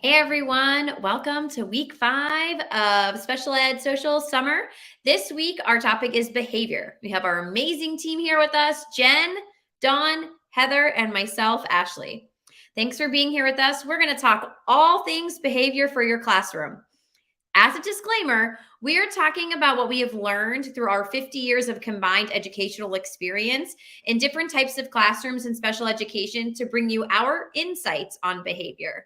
Hey everyone, welcome to week 5 of Special Ed Social Summer. This week, our topic is behavior. We have our amazing team here with us, Jen, Dawn, Heather, and myself, Ashley. Thanks for being here with us. We're going to talk all things behavior for your classroom. As a disclaimer, we are talking about what we have learned through our 50 years of combined educational experience in different types of classrooms and special education to bring you our insights on behavior.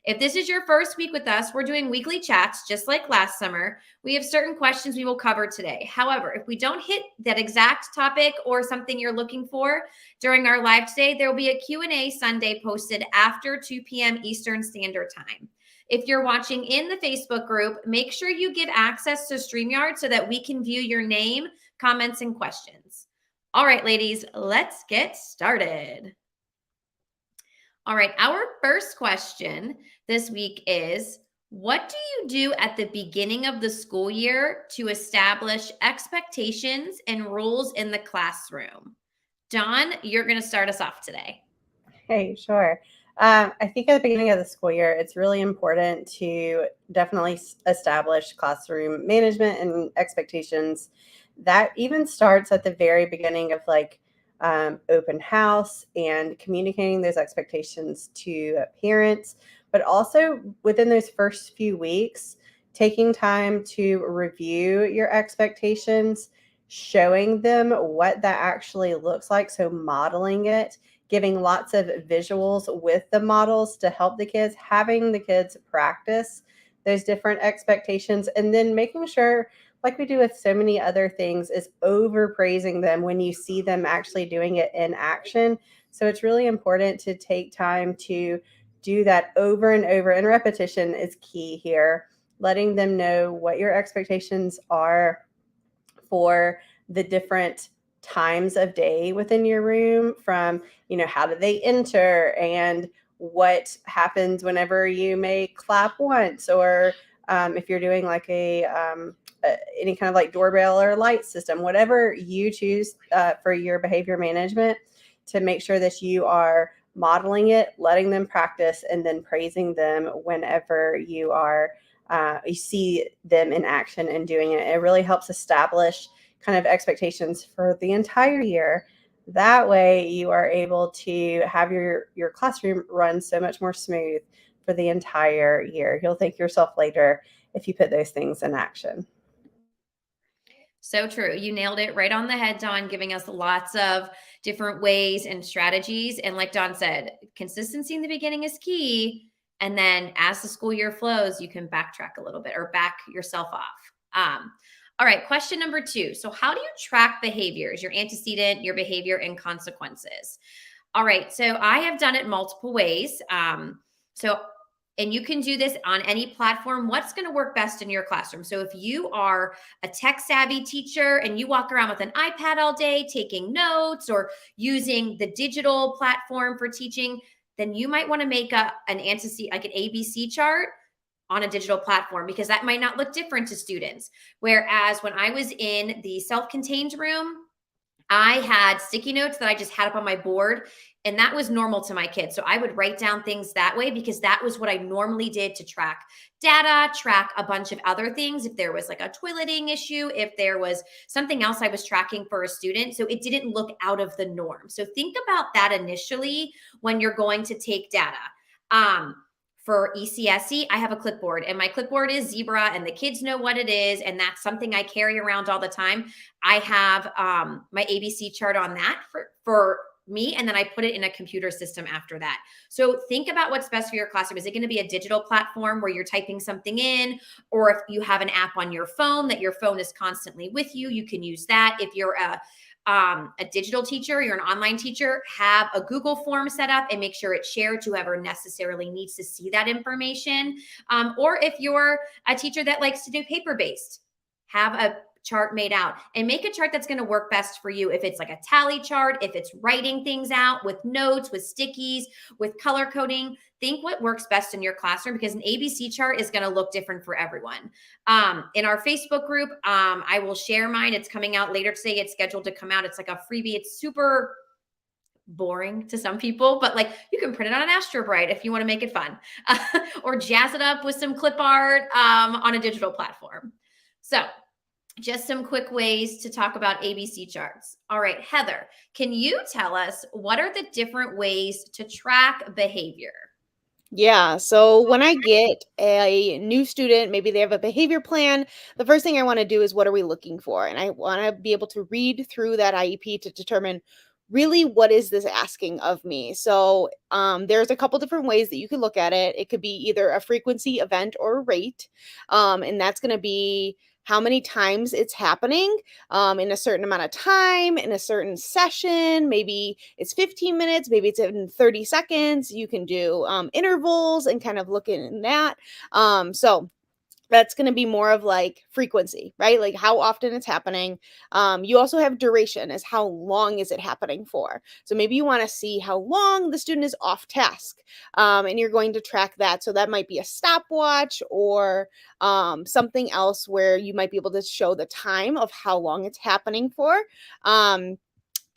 If this is your first week with us, we're doing weekly chats just like last summer. We have certain questions we will cover today. However, if we don't hit that exact topic or something you're looking for during our live today, there will be a Q&A Sunday posted after 2 p.m. Eastern Standard Time. If you're watching in the Facebook group, make sure you give access to StreamYard so that we can view your name, comments, and questions. All right, ladies, let's get started. All right, our first question this week is, what do you do at the beginning of the school year to establish expectations and rules in the classroom? Dawn, you're going to start us off today. Hey, sure. I think at the beginning of the school year, it's really important to definitely establish classroom management and expectations. That even starts at the very beginning of open house and communicating those expectations to parents, but also within those first few weeks, taking time to review your expectations, showing them what that actually looks like. So modeling it, giving lots of visuals with the models to help the kids, having the kids practice those different expectations, and then making sure, like we do with so many other things, is overpraising them when you see them actually doing it in action. So it's really important to take time to do that over and over, and repetition is key here, letting them know what your expectations are for the different times of day within your room, from how do they enter and what happens whenever you may clap once, or if you're doing like any kind of like doorbell or light system, whatever you choose for your behavior management, to make sure that you are modeling it, letting them practice, and then praising them whenever you see them in action and doing it. It really helps establish kind of expectations for the entire year. That way you are able to have your classroom run so much more smooth for the entire year. You'll thank yourself later if you put those things in action. So true. You nailed it right on the head, Dawn, giving us lots of different ways and strategies. And like Dawn said, consistency in the beginning is key. And then as the school year flows, you can backtrack a little bit or back yourself off. All right, question number 2. So how do you track behaviors, your antecedent, your behavior, and consequences? All right, so I have done it multiple ways. And you can do this on any platform. What's going to work best in your classroom? So if you are a tech savvy teacher and you walk around with an iPad all day taking notes or using the digital platform for teaching, then you might want to make an antecedent, like an ABC chart on a digital platform, because that might not look different to students. Whereas when I was in the self-contained room, I had sticky notes that I just had up on my board, and that was normal to my kids. So I would write down things that way because that was what I normally did to track data, track a bunch of other things. If there was like a toileting issue, if there was something else I was tracking for a student. So it didn't look out of the norm. So think about that initially when you're going to take data. For ECSE, I have a clipboard, and my clipboard is Zebra, and the kids know what it is, and that's something I carry around all the time. I have my ABC chart on that for me, and then I put it in a computer system after that. So think about what's best for your classroom. Is it going to be a digital platform where you're typing something in, or if you have an app on your phone that your phone is constantly with you, you can use that. If you're a digital teacher, you're an online teacher, have a Google form set up and make sure it's shared to whoever necessarily needs to see that information. Or if you're a teacher that likes to do paper-based, have a chart made out and make a chart that's going to work best for you. If it's like a tally chart, if it's writing things out with notes, with stickies, with color coding, think what works best in your classroom, because an ABC chart is going to look different for everyone. In our Facebook group, I will share mine. It's coming out later today. It's scheduled to come out. It's like a freebie. It's super boring to some people, but like you can print it on an Astro Bright if you want to make it fun, or jazz it up with some clip art on a digital platform. So, just some quick ways to talk about ABC charts. All right, Heather, can you tell us what are the different ways to track behavior? Yeah. So when I get a new student, maybe they have a behavior plan, the first thing I want to do is what are we looking for? And I want to be able to read through that IEP to determine really what is this asking of me. So there's a couple different ways that you can look at it. It could be either a frequency, event, or a rate. And that's going to be how many times it's happening in a certain amount of time, in a certain session. Maybe it's 15 minutes, maybe it's in 30 seconds. You can do intervals and kind of look in that. So that's going to be more of like frequency, right? Like how often it's happening. You also have duration, as how long is it happening for. So maybe you want to see how long the student is off task, and you're going to track that. So that might be a stopwatch or something else where you might be able to show the time of how long it's happening for.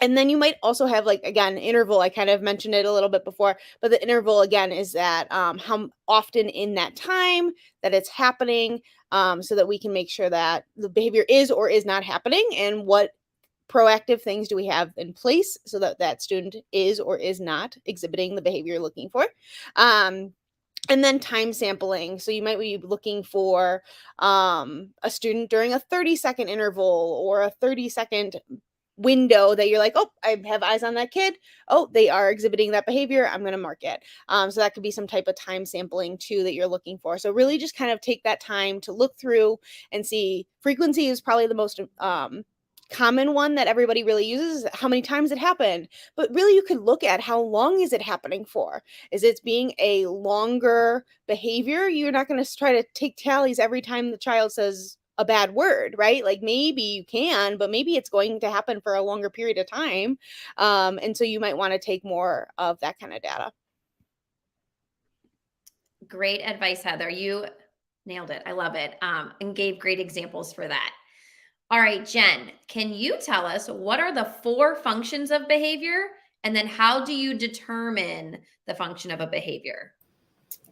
And then you might also have, like, again, interval. I kind of mentioned it a little bit before, but the interval again is that how often in that time that it's happening, so that we can make sure that the behavior is or is not happening, and what proactive things do we have in place so that that student is or is not exhibiting the behavior you're looking for. And then time sampling. So you might be looking for a student during a 30-second interval or a 30-second window that you're like, oh, I have eyes on that kid. Oh, they are exhibiting that behavior. I'm going to mark it. So that could be some type of time sampling too that you're looking for. So really just kind of take that time to look through and see. Frequency is probably the most common one that everybody really uses, how many times it happened. But really you could look at how long is it happening for. Is it being a longer behavior? You're not going to try to take tallies every time the child says a bad word, right? Like maybe you can, but maybe it's going to happen for a longer period of time. And so you might want to take more of that kind of data. Great advice, Heather. You nailed it. I love it. And gave great examples for that. All right, Jen, can you tell us what are the 4 functions of behavior? And then how do you determine the function of a behavior?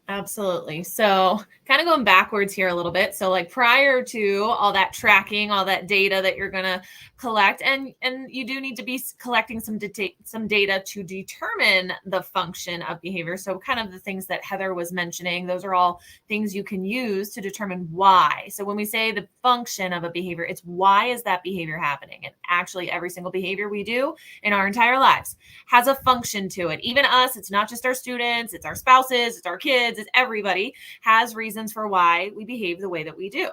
Absolutely. So kind of going backwards here a little bit. So like prior to all that tracking, all that data that you're going to collect, and you do need to be collecting some data to determine the function of behavior. So kind of the things that Heather was mentioning, those are all things you can use to determine why. So when we say the function of a behavior, it's why is that behavior happening? And actually every single behavior we do in our entire lives has a function to it. Even us, it's not just our students, it's our spouses, it's our kids, it's everybody has reasons for why we behave the way that we do.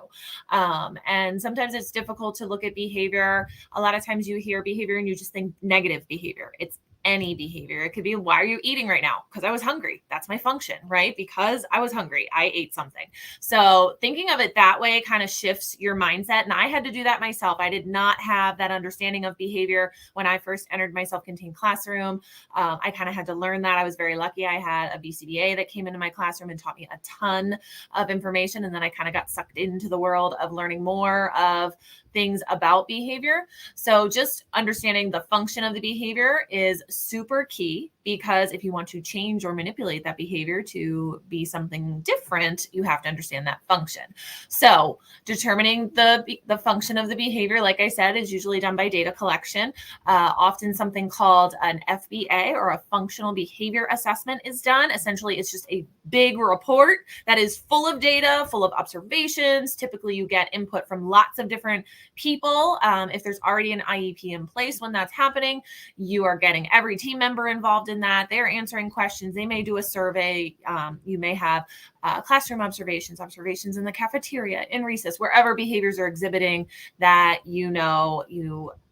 And sometimes it's difficult to look at behavior. A lot of times you hear behavior and you just think negative behavior. It's any behavior. It could be, why are you eating right now? Because I was hungry. That's my function, right? Because I was hungry, I ate something. So thinking of it that way kind of shifts your mindset. And I had to do that myself. I did not have that understanding of behavior when I first entered my self-contained classroom. I kind of had to learn that. I was very lucky. I had a BCBA that came into my classroom and taught me a ton of information. And then I kind of got sucked into the world of learning more of things about behavior. So just understanding the function of the behavior is super key, because if you want to change or manipulate that behavior to be something different, you have to understand that function. So determining the function of the behavior, like I said, is usually done by data collection. Often something called an FBA, or a functional behavior assessment, is done. Essentially, it's just a big report that is full of data, full of observations. Typically, you get input from lots of different people. If there's already an IEP in place when that's happening, you are getting every team member involved in that. They're answering questions. They may do a survey. You may have classroom observations in the cafeteria, in recess, wherever behaviors are exhibiting that you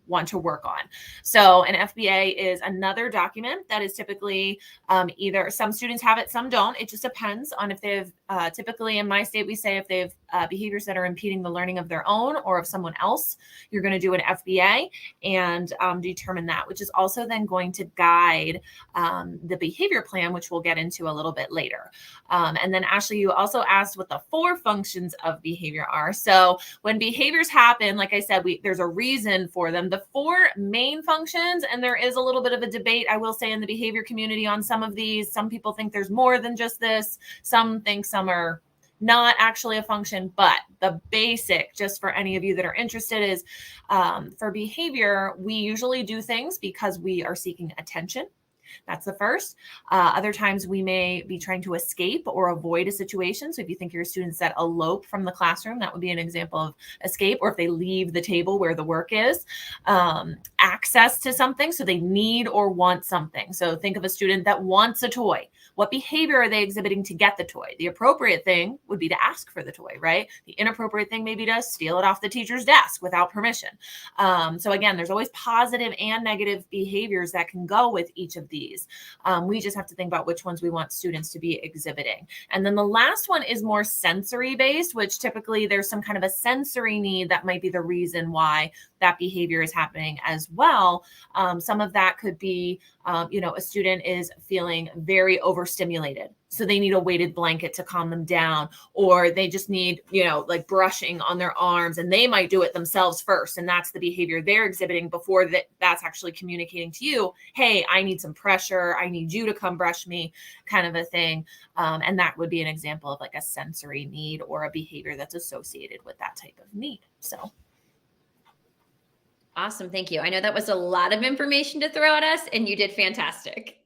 want to work on. So an FBA is another document that is typically either some students have it, some don't. It just depends on if they've typically in my state, we say if they have behaviors that are impeding the learning of their own or of someone else, you're going to do an FBA and determine that, which is also then going to guide the behavior plan, which we'll get into a little bit later. And then Ashley, you also asked what the 4 functions of behavior are. So when behaviors happen, like I said, there's a reason for them. The the 4 main functions, and there is a little bit of a debate, I will say, in the behavior community on some of these. Some people think there's more than just this. Some think some are not actually a function, but the basic, just for any of you that are interested, is for behavior, we usually do things because we are seeking attention. That's the first. Other times we may be trying to escape or avoid a situation. So if you think your students that elope from the classroom, that would be an example of escape. Or if they leave the table where the work is, access to something. So they need or want something. So think of a student that wants a toy. What behavior are they exhibiting to get the toy? The appropriate thing would be to ask for the toy, right? The inappropriate thing may be to steal it off the teacher's desk without permission. So again, there's always positive and negative behaviors that can go with each of these. We just have to think about which ones we want students to be exhibiting. And then the last one is more sensory based, which typically there's some kind of a sensory need that might be the reason why that behavior is happening as well. Some of that could be, a student is feeling very overstimulated. So they need a weighted blanket to calm them down, or they just need, like brushing on their arms, and they might do it themselves first. And that's the behavior they're exhibiting before that's actually communicating to you, hey, I need some pressure. I need you to come brush me, kind of a thing. And that would be an example of like a sensory need or a behavior that's associated with that type of need. So. Awesome. Thank you. I know that was a lot of information to throw at us, and you did fantastic.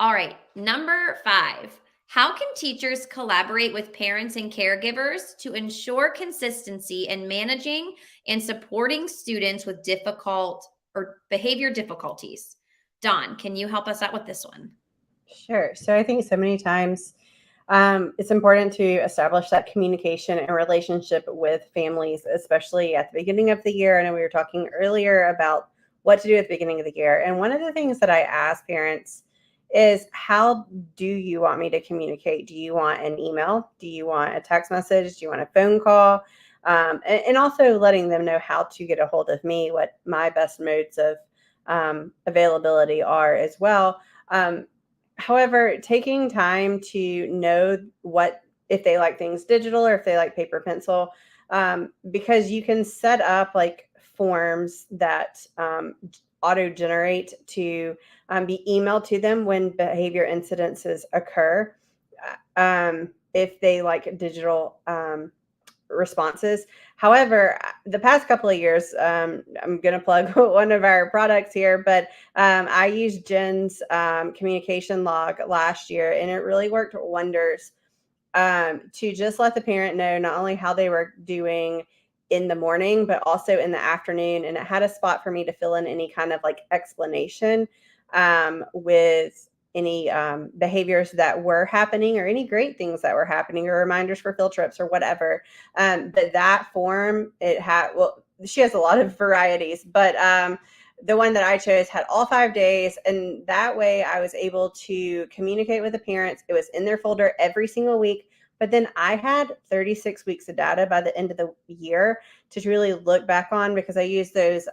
All right. Number 5, how can teachers collaborate with parents and caregivers to ensure consistency in managing and supporting students with difficult or behavior difficulties? Dawn, can you help us out with this one? Sure. So I think so many times it's important to establish that communication and relationship with families, especially at the beginning of the year. I know we were talking earlier about what to do at the beginning of the year. And one of the things that I ask parents is, how do you want me to communicate? Do you want an email? Do you want a text message? Do you want a phone call? And also letting them know how to get a hold of me, what my best modes of availability are as well. However, taking time to know what, if they like things digital or if they like paper pencil, because you can set up like forms that auto generate to be emailed to them when behavior incidences occur. If they like digital responses. However, the past couple of years, I'm going to plug one of our products here, but I used Jen's communication log last year, and it really worked wonders to just let the parent know not only how they were doing in the morning, but also in the afternoon. And it had a spot for me to fill in any kind of like explanation with any behaviors that were happening, or any great things that were happening, or reminders for field trips or whatever. But that form, she has a lot of varieties, but the one that I chose had all 5 days. And that way I was able to communicate with the parents. It was in their folder every single week. But then I had 36 weeks of data by the end of the year to really look back on, because I used those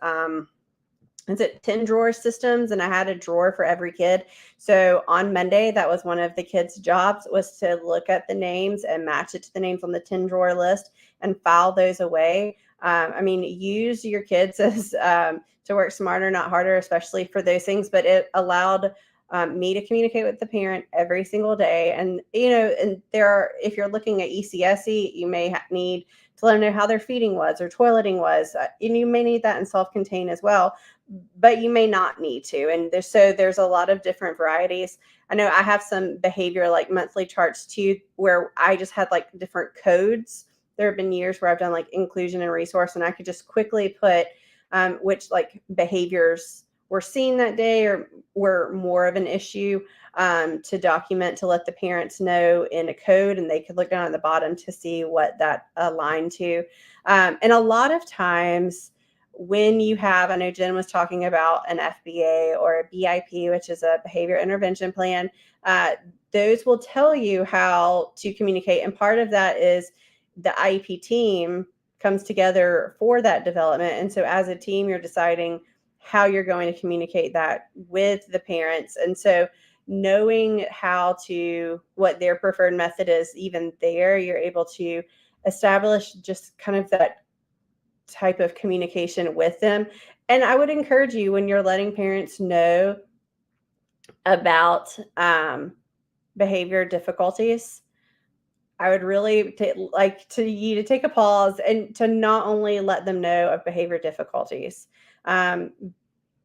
10 drawer systems, and I had a drawer for every kid. So on Monday, that was one of the kids' jobs, was to look at the names and match it to the names on the 10 drawer list and file those away. Use your kids as to work smarter, not harder, especially for those things. But it allowed me to communicate with the parent every single day. And, if you're looking at ECSE, you may need to let them know how their feeding was or toileting was. And you may need that in self-contained as well, but you may not need to. And there's a lot of different varieties. I know I have some behavior like monthly charts too, where I just had like different codes. There have been years where I've done like inclusion and resource, and I could just quickly put which like behaviors were seen that day or were more of an issue to document, to let the parents know in a code, and they could look down at the bottom to see what that aligned to. And a lot of times when you have, I know Jen was talking about an FBA or a BIP, which is a behavior intervention plan, those will tell you how to communicate. And part of that is the IEP team comes together for that development. And so as a team, you're deciding how you're going to communicate that with the parents. And so knowing what their preferred method is, even there, you're able to establish just kind of that type of communication with them. And I would encourage you, when you're letting parents know about behavior difficulties, I would really like to you to take a pause and to not only let them know of behavior difficulties, um,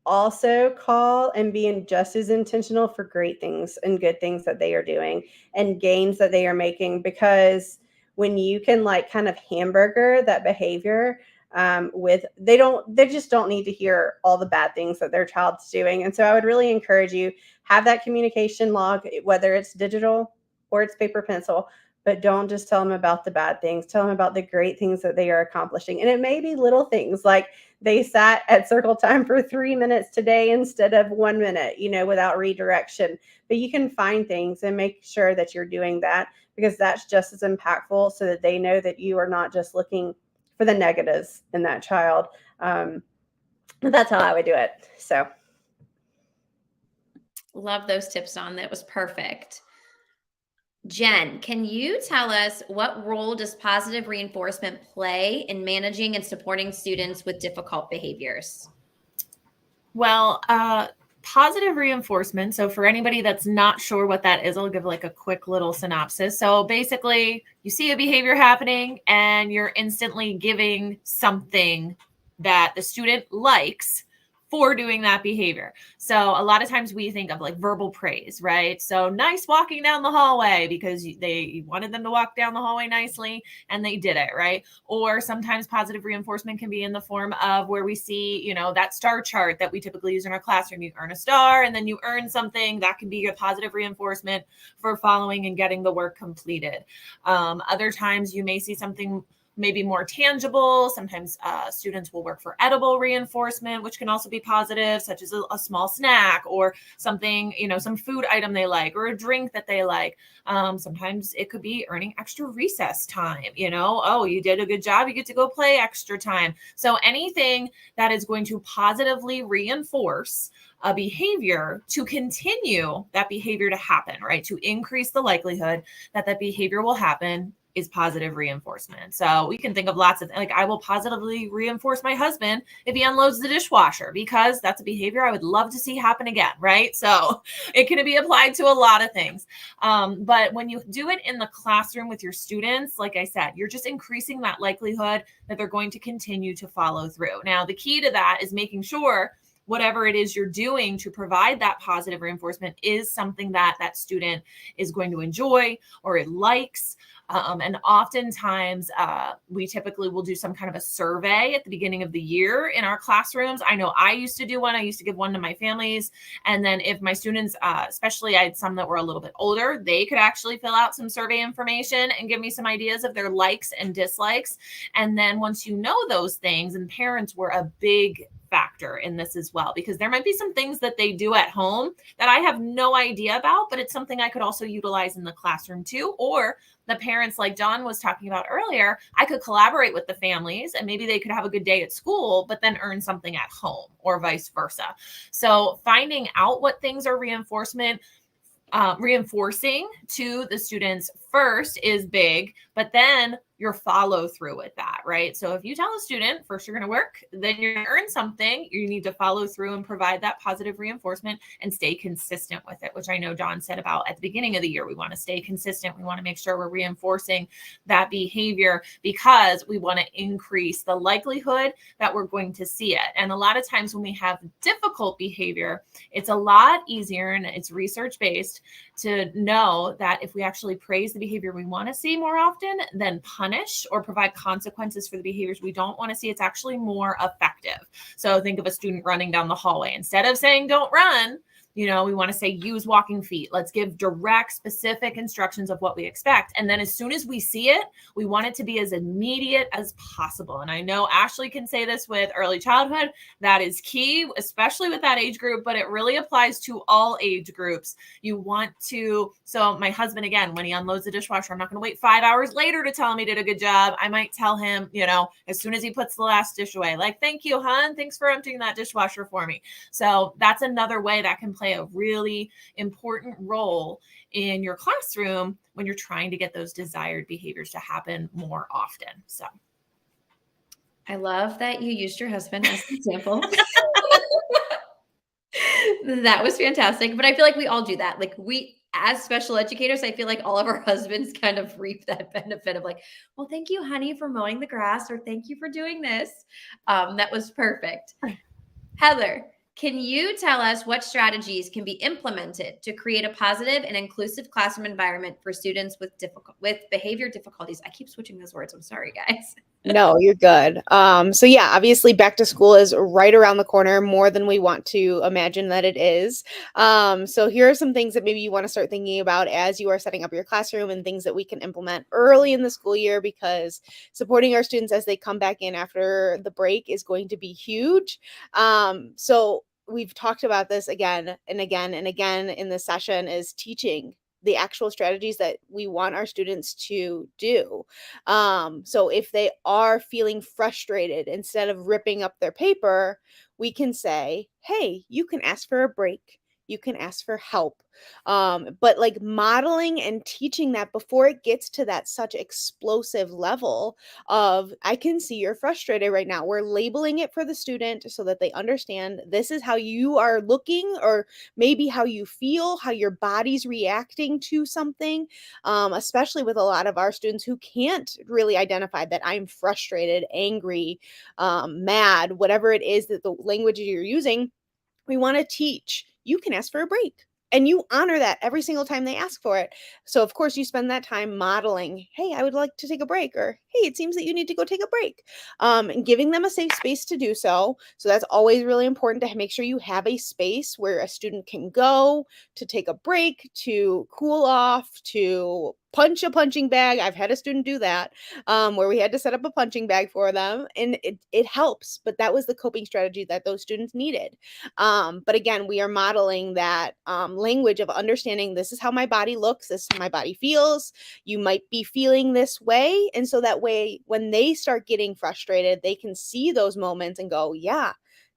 also call and be just as intentional for great things and good things that they are doing and gains that they are making. Because when you can like kind of hamburger that behavior, they just don't need to hear all the bad things that their child's doing. And so I would really encourage you, have that communication log, whether it's digital or it's paper pencil, but don't just tell them about the bad things. Tell them about the great things that they are accomplishing. And it may be little things like they sat at circle time for 3 minutes today instead of 1 minute, without redirection. But you can find things and make sure that you're doing that, because that's just as impactful, so that they know that you are not just looking for the negatives in that child. But that's how I would do it. So love those tips, Dawn. That was perfect. Jen, can you tell us, what role does positive reinforcement play in managing and supporting students with difficult behaviors? Well, positive reinforcement. So for anybody that's not sure what that is, I'll give like a quick little synopsis. So basically, you see a behavior happening and you're instantly giving something that the student likes for doing that behavior. So a lot of times we think of like verbal praise, right? So nice walking down the hallway, because they wanted them to walk down the hallway nicely and they did it, right? Or sometimes positive reinforcement can be in the form of where we see, that star chart that we typically use in our classroom. You earn a star and then you earn something. That can be a positive reinforcement for following and getting the work completed. Other times you may see something maybe more tangible. Sometimes students will work for edible reinforcement, which can also be positive, such as a small snack or something, some food item they like, or a drink that they like. Sometimes it could be earning extra recess time. Oh, you did a good job, you get to go play extra time. So anything that is going to positively reinforce a behavior to continue that behavior to happen, right? To increase the likelihood that that behavior will happen is positive reinforcement. So we can think of lots of, like, I will positively reinforce my husband if he unloads the dishwasher, because that's a behavior I would love to see happen again, right? So it can be applied to a lot of things. But when you do it in the classroom with your students, like I said, you're just increasing that likelihood that they're going to continue to follow through. Now, the key to that is making sure whatever it is you're doing to provide that positive reinforcement is something that that student is going to enjoy or it likes. And oftentimes we typically will do some kind of a survey at the beginning of the year in our classrooms. I know I used to do one. I used to give one to my families. And then if my students, especially I had some that were a little bit older, they could actually fill out some survey information and give me some ideas of their likes and dislikes. And then once you know those things, and parents were a big factor in this as well, because there might be some things that they do at home that I have no idea about, but it's something I could also utilize in the classroom too. Or the parents, like Dawn was talking about earlier, I could collaborate with the families and maybe they could have a good day at school, but then earn something at home, or vice versa. So finding out what things are reinforcing to the students first is big, but then your follow through with that, right? So if you tell a student first you're going to work, then you're going to earn something, you need to follow through and provide that positive reinforcement and stay consistent with it, which I know Dawn said about at the beginning of the year. We want to stay consistent. We want to make sure we're reinforcing that behavior because we want to increase the likelihood that we're going to see it. And a lot of times when we have difficult behavior, it's a lot easier, and it's research based, to know that if we actually praise the behavior we want to see more often than punish or provide consequences for the behaviors we don't want to see, it's actually more effective. So think of a student running down the hallway. Instead of saying don't run, we want to say use walking feet. Let's give direct, specific instructions of what we expect. And then as soon as we see it, we want it to be as immediate as possible. And I know Ashley can say this with early childhood. That is key, especially with that age group, but it really applies to all age groups. You want to, so my husband, again, when he unloads the dishwasher, I'm not going to wait 5 hours later to tell him he did a good job. I might tell him, as soon as he puts the last dish away, like, thank you, hon. Thanks for emptying that dishwasher for me. So that's another way that can play a really important role in your classroom when you're trying to get those desired behaviors to happen more often. So I love that you used your husband as an example. That was fantastic. But I feel like we all do that. Like we, as special educators, I feel like all of our husbands kind of reap that benefit of like, well, thank you, honey, for mowing the grass, or thank you for doing this. That was perfect. Heather, can you tell us what strategies can be implemented to create a positive and inclusive classroom environment for students with behavior difficulties? I keep switching those words. I'm sorry, guys. No, you're good. So yeah, obviously back to school is right around the corner, more than we want to imagine that it is. So here are some things that maybe you want to start thinking about as you are setting up your classroom, and things that we can implement early in the school year, because supporting our students as they come back in after the break is going to be huge. So we've talked about this again and again and again in this session, is teaching the actual strategies that we want our students to do. So if they are feeling frustrated, instead of ripping up their paper, we can say, hey, you can ask for a break. You can ask for help. But like modeling and teaching that before it gets to that such explosive level of, I can see you're frustrated right now. We're labeling it for the student so that they understand this is how you are looking, or maybe how you feel, how your body's reacting to something. Especially with a lot of our students who can't really identify that I'm frustrated, angry, mad, whatever it is that the language you're using. We want to teach you can ask for a break, and you honor that every single time they ask for it. So of course you spend that time modeling, hey, I would like to take a break, or hey, it seems that you need to go take a break, and giving them a safe space to do so. So that's always really important, to make sure you have a space where a student can go to take a break, to cool off, to punch a punching bag. I've had a student do that, where we had to set up a punching bag for them, and it helps. But that was the coping strategy that those students needed. But again, we are modeling that language of understanding, this is how my body looks, this is how my body feels. You might be feeling this way. And so that way, when they start getting frustrated, they can see those moments and go, yeah,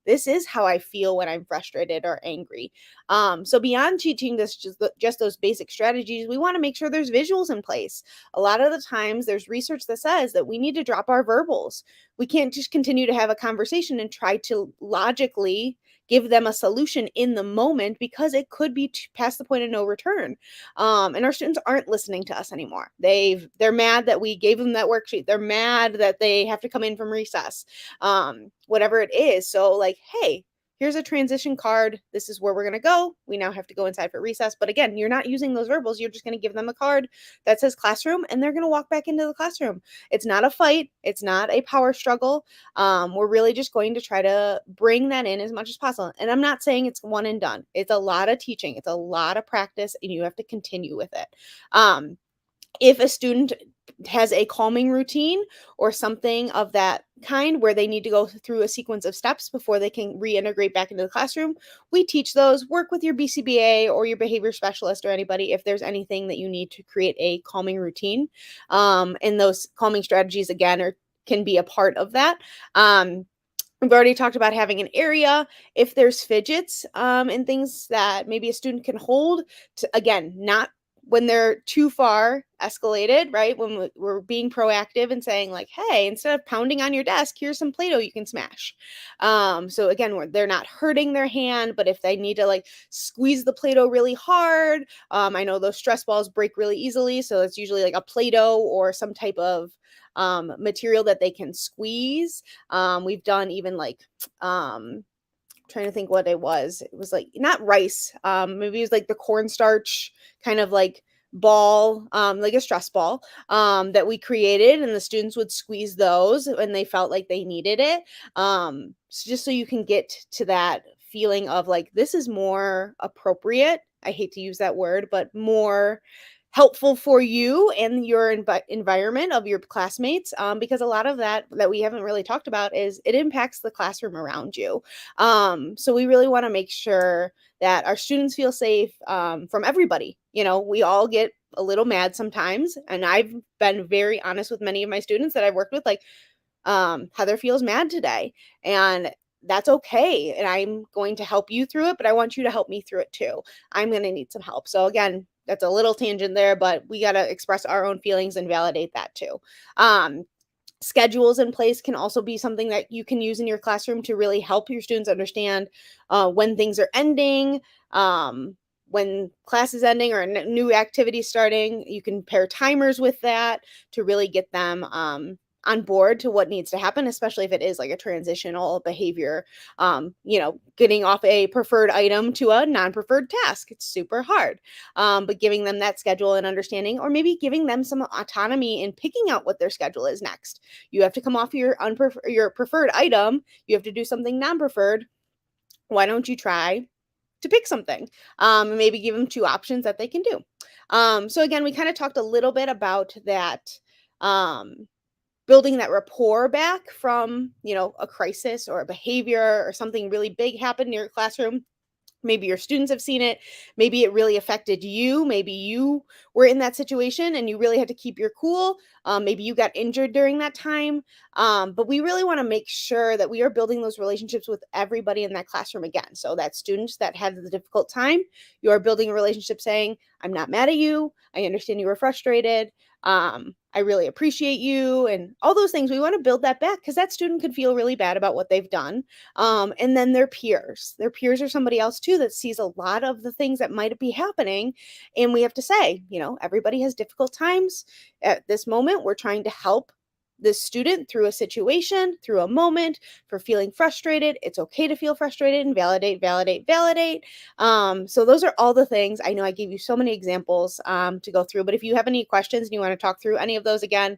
this is how I feel when I'm frustrated or angry. So beyond teaching this, just those basic strategies, we want to make sure there's visuals in place. A lot of the times there's research that says that we need to drop our verbals. We can't just continue to have a conversation and try to logically give them a solution in the moment, because it could be past the point of no return. And our students aren't listening to us anymore. They're mad that we gave them that worksheet. They're mad that they have to come in from recess, whatever it is. So like, hey, here's a transition card. This is where we're going to go. We now have to go inside for recess. But again, you're not using those verbals. You're just going to give them a card that says classroom, and they're going to walk back into the classroom. It's not a fight. It's not a power struggle. We're really just going to try to bring that in as much as possible. And I'm not saying it's one and done. It's a lot of teaching. It's a lot of practice, and you have to continue with it. If a student has a calming routine or something of that kind, where they need to go through a sequence of steps before they can reintegrate back into the classroom, we teach those. Work with your BCBA or your behavior specialist or anybody if there's anything that you need to create a calming routine. And those calming strategies, again, can be a part of that. We've already talked about having an area. If there's fidgets and things that maybe a student can hold, to, again, not when they're too far escalated, right? When we're being proactive and saying like, hey, instead of pounding on your desk, here's some Play-Doh you can smash. So again, they're not hurting their hand, but if they need to like squeeze the Play-Doh really hard, I know those stress balls break really easily. So it's usually like a Play-Doh or some type of material that they can squeeze. We've done even like, trying to think what it was. It was like not rice. Maybe it was like the cornstarch kind of like ball, like a stress ball, that we created, and the students would squeeze those when they felt like they needed it. So just so you can get to that feeling of like, this is more appropriate. I hate to use that word, but more helpful for you and your environment of your classmates, because a lot of that we haven't really talked about is it impacts the classroom around you. So we really want to make sure that our students feel safe from everybody. You know, we all get a little mad sometimes, and I've been very honest with many of my students that I've worked with, like, Heather feels mad today, and that's okay. And I'm going to help you through it, but I want you to help me through it too. I'm going to need some help. So again, that's a little tangent there, but we got to express our own feelings and validate that too. Schedules in place can also be something that you can use in your classroom to really help your students understand when things are ending, when class is ending or a new activity starting. You can pair timers with that to really get them on board to what needs to happen, especially if it is like a transitional behavior, getting off a preferred item to a non-preferred task. It's super hard. But giving them that schedule and understanding, or maybe giving them some autonomy in picking out what their schedule is next. You have to come off your preferred item. You have to do something non-preferred. Why don't you try to pick something? And maybe give them 2 options that they can do. So again, we kind of talked a little bit about that, building that rapport back from, a crisis or a behavior or something really big happened in your classroom. Maybe your students have seen it. Maybe it really affected you. Maybe you were in that situation and you really had to keep your cool. Maybe you got injured during that time. But we really want to make sure that we are building those relationships with everybody in that classroom again. So that students that had the difficult time, you are building a relationship saying, I'm not mad at you. I understand you were frustrated. I really appreciate you, and all those things. We want to build that back because that student could feel really bad about what they've done. And then their peers are somebody else too that sees a lot of the things that might be happening. And we have to say, everybody has difficult times. At this moment, we're trying to help this student through a situation, through a moment, for feeling frustrated. It's okay to feel frustrated, and validate. So those are all the things. I know I gave you so many examples to go through, but if you have any questions and you want to talk through any of those again,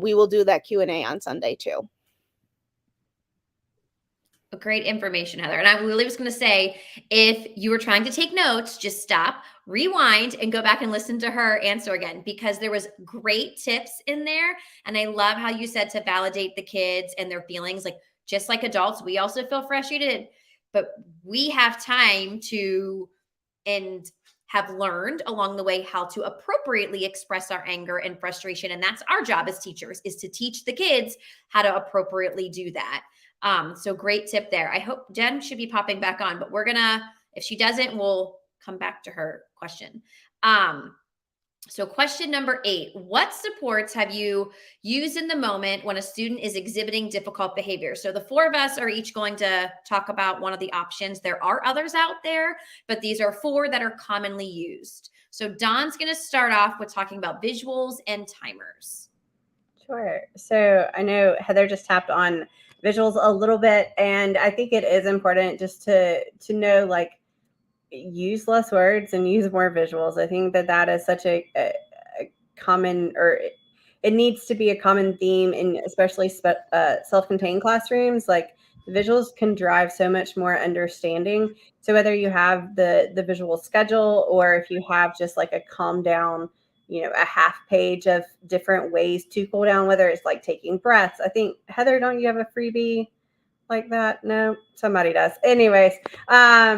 we will do that Q&A on Sunday too. Great information, Heather. And I really was going to say, if you were trying to take notes, just stop, rewind, and go back and listen to her answer again, because there was great tips in there. And I love how you said to validate the kids and their feelings. Like, just like adults, we also feel frustrated, but we have time to, and have learned along the way, how to appropriately express our anger and frustration. And that's our job as teachers, is to teach the kids how to appropriately do that. So great tip there. I hope Jen should be popping back on, but if she doesn't, we'll come back to her question. So question number 8, what supports have you used in the moment when a student is exhibiting difficult behavior? So the 4 of us are each going to talk about one of the options. There are others out there, but these are 4 that are commonly used. So Dawn's going to start off with talking about visuals and timers. Sure. So I know Heather just tapped on visuals a little bit, and I think it is important just to know, like, use less words and use more visuals. I think that is such a common, or it needs to be a common theme in especially self-contained classrooms. Like, the visuals can drive so much more understanding. So whether you have the visual schedule, or if you have just like a calm down, a half page of different ways to cool down, whether it's like taking breaths. I think, Heather, don't you have a freebie like that? No, somebody does. Anyways,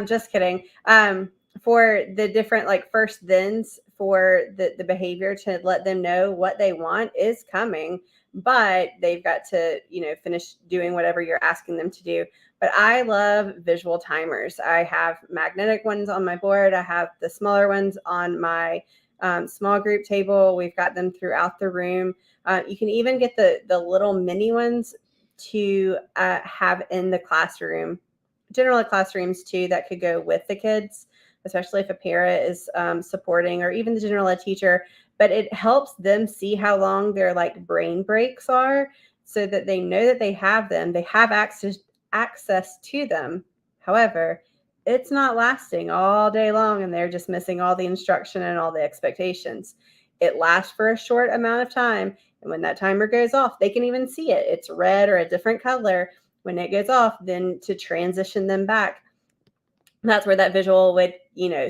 just kidding. For the different, like, first thens for the behavior, to let them know what they want is coming, but they've got to, finish doing whatever you're asking them to do. But I love visual timers. I have magnetic ones on my board. I have the smaller ones on my small group table. We've got them throughout the room. You can even get the little mini ones to have in the classroom, general classrooms too, that could go with the kids, especially if a parent is supporting, or even the general ed teacher. But it helps them see how long their, like, brain breaks are, so that they know that they have them. They have access to them. However, it's not lasting all day long, and they're just missing all the instruction and all the expectations. It lasts for a short amount of time. And when that timer goes off, they can even see it. It's red or a different color. When it goes off, then to transition them back, that's where that visual would,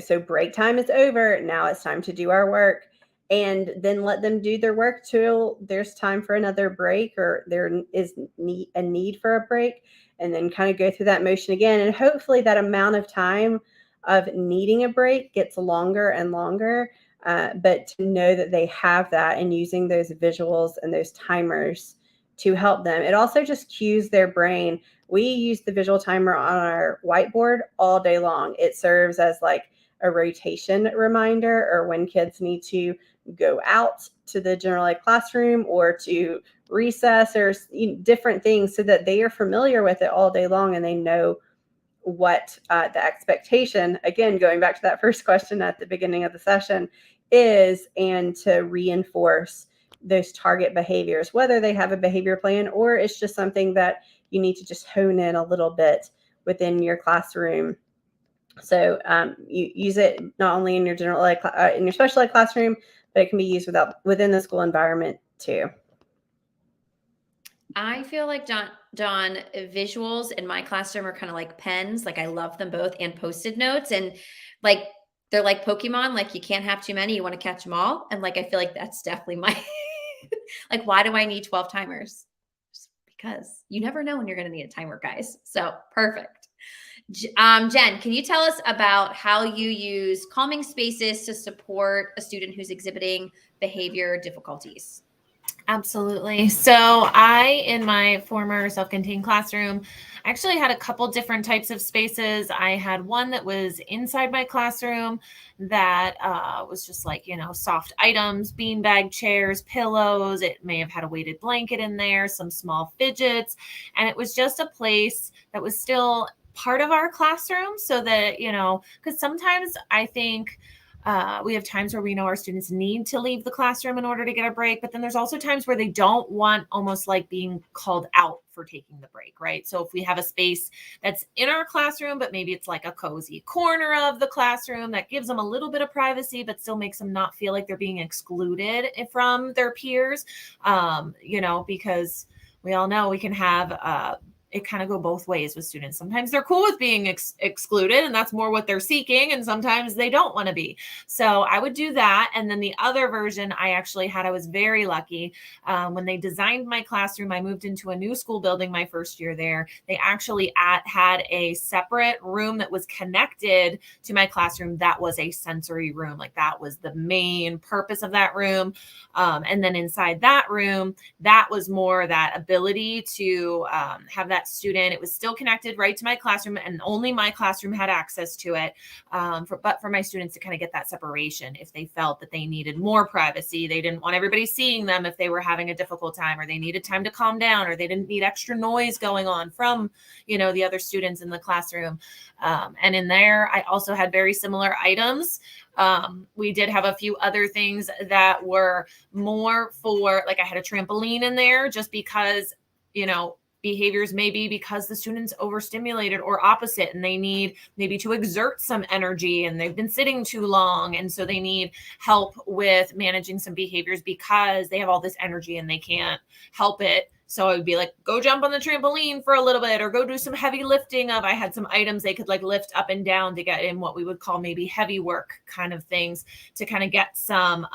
so break time is over. Now it's time to do our work. And then let them do their work till there's time for another break, or there is a need for a break, and then kind of go through that motion again. And hopefully that amount of time of needing a break gets longer and longer. But to know that they have that, and using those visuals and those timers to help them. It also just cues their brain. We use the visual timer on our whiteboard all day long. It serves as like a rotation reminder, or when kids need to go out to the general ed classroom or to recess or different things, so that they are familiar with it all day long and they know what the expectation, again, going back to that first question at the beginning of the session, is, and to reinforce those target behaviors, whether they have a behavior plan or it's just something that you need to just hone in a little bit within your classroom. So you use it not only in your general ed, in your special ed classroom, but it can be used within the school environment too. I feel like John, visuals in my classroom are kind of like pens. Like I love them both, and Post-it notes, and like they're like Pokemon. Like you can't have too many. You want to catch them all. And like I feel like that's definitely my like, why do I need 12 timers? Just because you never know when you're going to need a timer, guys. So perfect. Jen, can you tell us about how you use calming spaces to support a student who's exhibiting behavior difficulties? Absolutely. So in my former self-contained classroom, I actually had a couple different types of spaces. I had one that was inside my classroom that was just like, soft items, beanbag chairs, pillows. It may have had a weighted blanket in there, some small fidgets. And it was just a place that was still part of our classroom, so that, because sometimes I think we have times where we know our students need to leave the classroom in order to get a break, but then there's also times where they don't want almost like being called out for taking the break, right? So if we have a space that's in our classroom, but maybe it's like a cozy corner of the classroom that gives them a little bit of privacy, but still makes them not feel like they're being excluded from their peers, because we all know we can have it kind of go both ways with students. Sometimes they're cool with being excluded, and that's more what they're seeking. And sometimes they don't want to be. So I would do that. And then the other version I was very lucky. When they designed my classroom, I moved into a new school building my first year there. They actually had a separate room that was connected to my classroom. That was a sensory room. Like that was the main purpose of that room. And then inside that room, that was more that ability to have that student. It was still connected right to my classroom, and only my classroom had access to it. But for my students to kind of get that separation, if they felt that they needed more privacy, they didn't want everybody seeing them if they were having a difficult time, or they needed time to calm down, or they didn't need extra noise going on from, the other students in the classroom. And in there, I also had very similar items. We did have a few other things that were more for, like I had a trampoline in there just because, behaviors may be because the student's overstimulated or opposite, and they need maybe to exert some energy and they've been sitting too long. And so they need help with managing some behaviors because they have all this energy and they can't help it. So I would be like, go jump on the trampoline for a little bit, or go do some heavy lifting I had some items they could like lift up and down to get in what we would call maybe heavy work kind of things, to kind of get some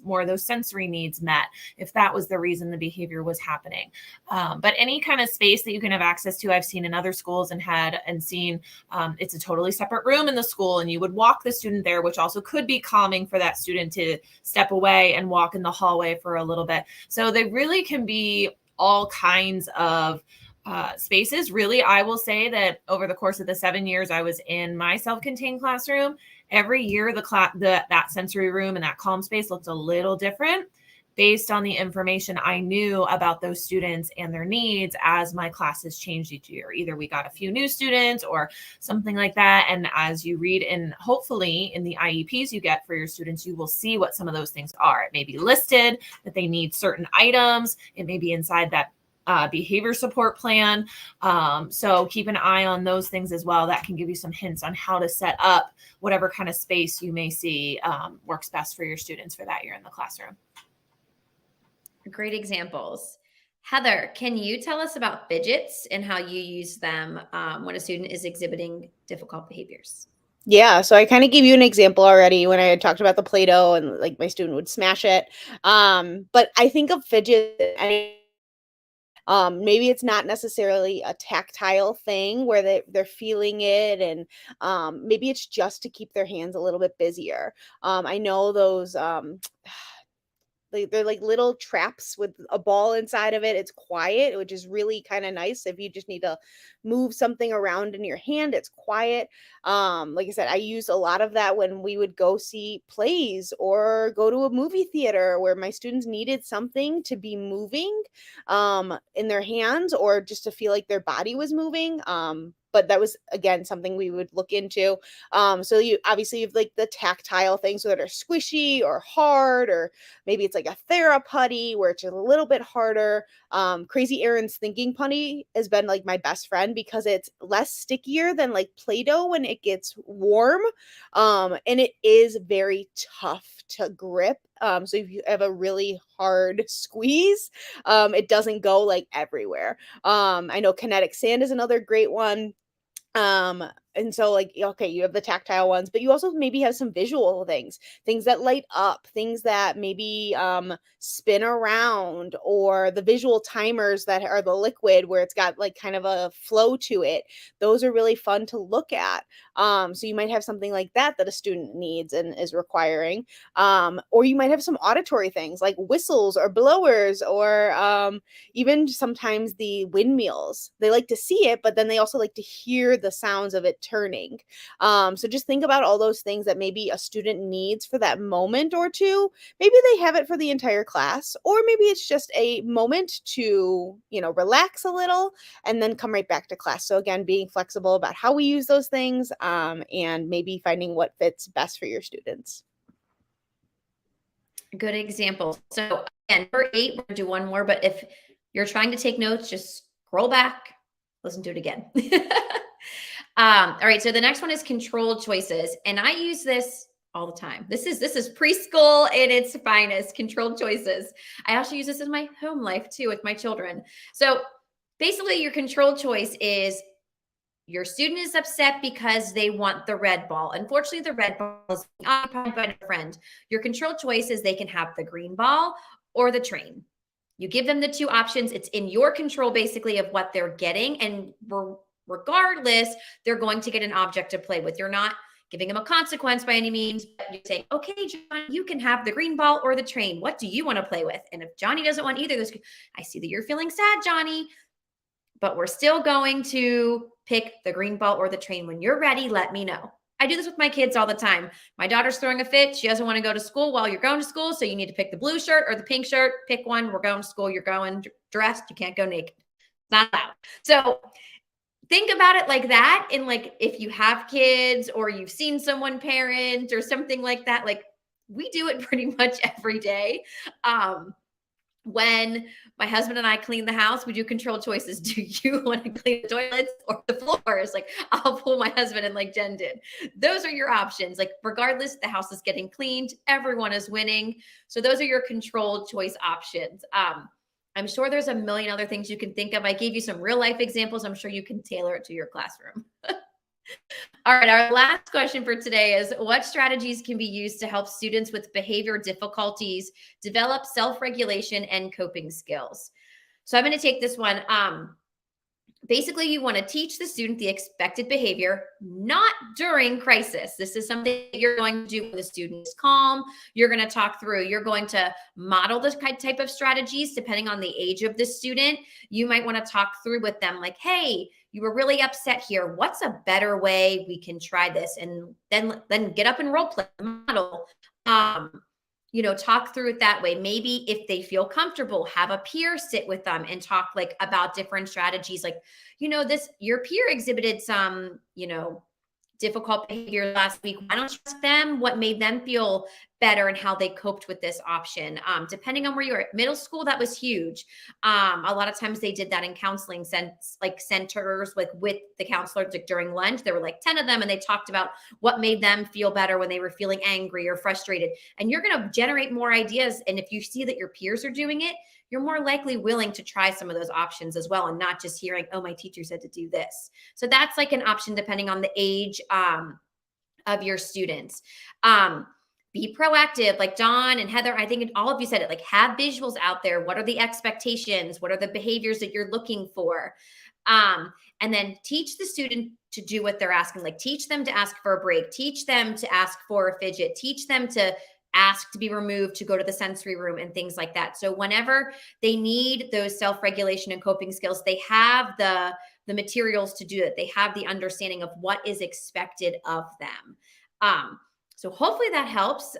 more of those sensory needs met, if that was the reason the behavior was happening. But any kind of space that you can have access to, I've seen in other schools and seen it's a totally separate room in the school, and you would walk the student there, which also could be calming for that student to step away and walk in the hallway for a little bit. So they really can be all kinds of spaces. Really, I will say that over the course of the 7 years I was in my self-contained classroom, every year that sensory room and that calm space looked a little different based on the information I knew about those students and their needs as my classes changed each year. Either we got a few new students or something like that. And as you read in, hopefully in the IEPs you get for your students, you will see what some of those things are. It may be listed that they need certain items. It may be inside that behavior support plan. So keep an eye on those things as well. That can give you some hints on how to set up whatever kind of space you may see works best for your students for that year in the classroom. Great examples. Heather, can you tell us about fidgets and how you use them when a student is exhibiting difficult behaviors? Yeah, so I kind of gave you an example already when I had talked about the Play-Doh and like my student would smash it. But I think of fidget, maybe it's not necessarily a tactile thing where they're feeling it, and maybe it's just to keep their hands a little bit busier. I know those they're like little traps with a ball inside of it. It's quiet, which is really kind of nice. If you just need to move something around in your hand, it's quiet. Like I said, I used a lot of that when we would go see plays or go to a movie theater where my students needed something to be moving in their hands or just to feel like their body was moving. But that was again something we would look into. So you obviously have like the tactile things that are squishy or hard, or maybe it's like a Theraputty where it's a little bit harder. Crazy Aaron's thinking putty has been like my best friend because it's less stickier than like Play-Doh when it gets warm. And it is very tough to grip. So if you have a really hard squeeze, it doesn't go like everywhere. I know kinetic sand is another great one. And so like, okay, you have the tactile ones, but you also maybe have some visual things that light up, things that maybe spin around, or the visual timers that are the liquid where it's got like kind of a flow to it. Those are really fun to look at. So you might have something like that that a student needs and is requiring. Or you might have some auditory things like whistles or blowers, or even sometimes the windmills. They like to see it, but then they also like to hear the sounds of it turning. So just think about all those things that maybe a student needs for that moment or two. Maybe they have it for the entire class, or maybe it's just a moment to, relax a little and then come right back to class. So again, being flexible about how we use those things, and maybe finding what fits best for your students. Good example. So again, number 8, we're gonna do one more, but if you're trying to take notes, just scroll back, listen to it again. All right. So the next one is controlled choices. And I use this all the time. This is preschool in its finest, controlled choices. I also use this in my home life too with my children. So basically your controlled choice is your student is upset because they want the red ball. Unfortunately, the red ball is occupied by a friend. Your controlled choice is they can have the green ball or the train. You give them the 2 options. It's in your control basically of what they're getting. And regardless, they're going to get an object to play with. You're not giving them a consequence by any means, but you're saying, okay, John, you can have the green ball or the train. What do you want to play with? And if Johnny doesn't want either of those, I see that you're feeling sad, Johnny, but we're still going to pick the green ball or the train. When you're ready, let me know. I do this with my kids all the time. My daughter's throwing a fit. She doesn't want to go to school while you're going to school. So you need to pick the blue shirt or the pink shirt. Pick one. We're going to school. You're going dressed. You can't go naked. It's not allowed. So think about it like that. And like, if you have kids or you've seen someone parent or something like that, like we do it pretty much every day. When my husband and I clean the house, we do controlled choices. Do you want to clean the toilets or the floors? Like I'll pull my husband and like Jen did. Those are your options. Like regardless, the house is getting cleaned. Everyone is winning. So those are your controlled choice options. I'm sure there's a million other things you can think of. I gave you some real life examples. I'm sure you can tailor it to your classroom. All right, our last question for today is, what strategies can be used to help students with behavior difficulties develop self-regulation and coping skills? So I'm going to take this one. Basically, you want to teach the student the expected behavior, not during crisis. This is something you're going to do when the student is calm. You're going to talk through. You're going to model this type of strategies depending on the age of the student. You might want to talk through with them like, hey, you were really upset here. What's a better way we can try this? And then get up and role play the model. Talk through it that way. Maybe if they feel comfortable, have a peer sit with them and talk like about different strategies. Like, your peer exhibited some, difficult behavior last week. Why don't you ask them what made them feel better and how they coped with this option? Depending on where you're at middle school, that was huge. A lot of times they did that in counseling centers, like with the counselors, like during lunch, there were like 10 of them, and they talked about what made them feel better when they were feeling angry or frustrated. And you're going to generate more ideas. And if you see that your peers are doing it, you're more likely willing to try some of those options as well, and not just hearing, oh, my teacher said to do this. So that's like an option depending on the age of your students. Be proactive, like Dawn and Heather, I think all of you said it, like have visuals out there. What are the expectations? What are the behaviors that you're looking for? And then teach the student to do what they're asking, like teach them to ask for a break, teach them to ask for a fidget, teach them to ask to be removed to go to the sensory room and things like that. So whenever they need those self-regulation and coping skills, they have the materials to do it. They have the understanding of what is expected of them. So hopefully that helps.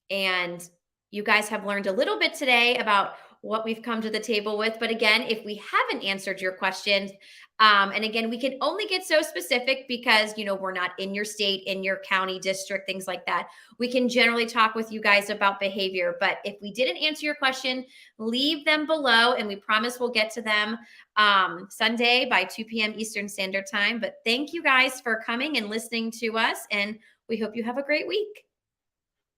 And you guys have learned a little bit today about what we've come to the table with. But again, if we haven't answered your questions, and again, we can only get so specific because, we're not in your state, in your county, district, things like that. We can generally talk with you guys about behavior. But if we didn't answer your question, leave them below and we promise we'll get to them Sunday by 2 p.m. Eastern Standard Time. But thank you guys for coming and listening to us. And we hope you have a great week.